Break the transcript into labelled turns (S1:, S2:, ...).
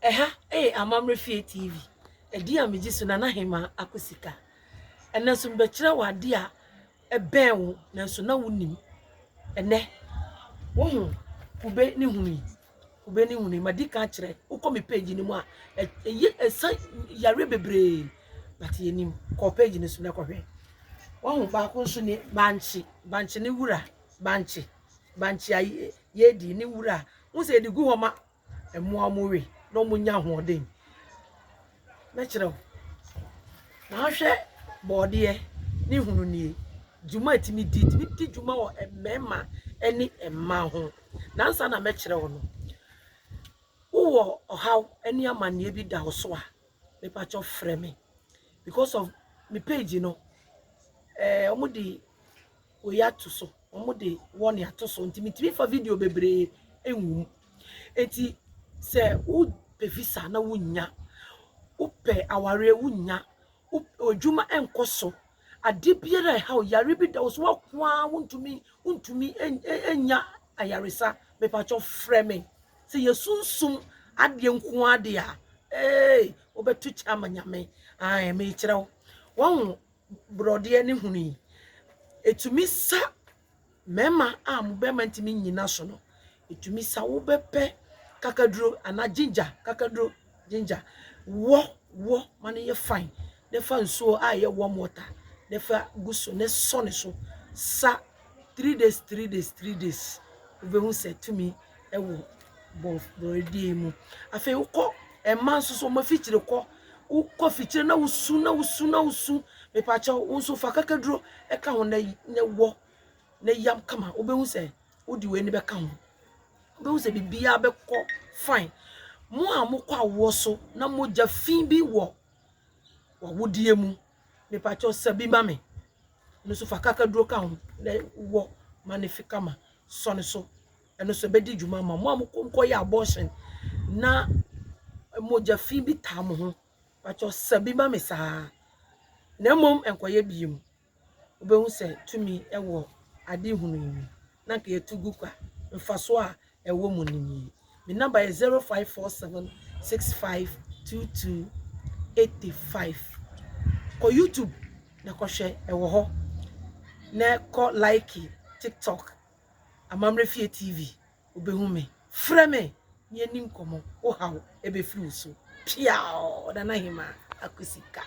S1: Amamrefie TV. Edi a meji so na na hema akosika. Ene so mbekire wade a eben wo na so na wonim. Ene wo hu kube ni huni. Kube ni huni madika kire. Uko me page ni mu a esa yare bebre. But yenim ko page ni so na kohwe. Wo hu ba ko so ni banchi ni wura banchi ayi yedi ni wura. Wo se edi gu homa emu amowe no munya hoden. Na kire na hwe bode ni hunu ni juma timi di juma wo emema eni emma ho na nsa na me kire wo no wo ohaw eni amane bi da wo so a me pa cho frɛ me because of me page no omudi oya to so omudi won ya to so ntimi fa video bebre enwum enti se wo pe visa na wunya wo pe aware wunya ojuma enkoso ade biara ha yare bi da so akwa wontumi enya ayaresa me pa cho frɛ me se yesunsum ade nko ade a obetu chama nyame me kire wo brode ne hunu etumi sa mema mubema ntimi nyina so no etumi sa wo bepe kakaduro ana ginger wo mane ye fine ne fa nsuo ye warm water ne fa guso ne sone so sa 3 days ubehu se tumi ewo brodi mu afi ukọ emma so ma fichire kọ ukọ fichire na usu me pa cha unso fa kakaduro ka ho ne wo ne yam kama ubehu se odi we ni be ka ho ubehu se bibia be kọ fine mo amukọ awo so na moja fin bi wo wodie mu me pa cha sabi mame no so fa kakaduro ka ho ne wo manifika ma sone so eno so be di djuma ma mo amukọ ya abortion na moja fin bi ta mo ho pa cha sabi mame sa na mom enkoye biem obehu se tumi ewo ade hunu yi na ka yetugu kwa mfaso a ewo mu nimi mi number is 0547652285 ko YouTube na ko hwe ewo ho na ko like TikTok Amamrefie TV obehu me frɛ me ye nim komo o hawo ebe free so pia da na hima akosika.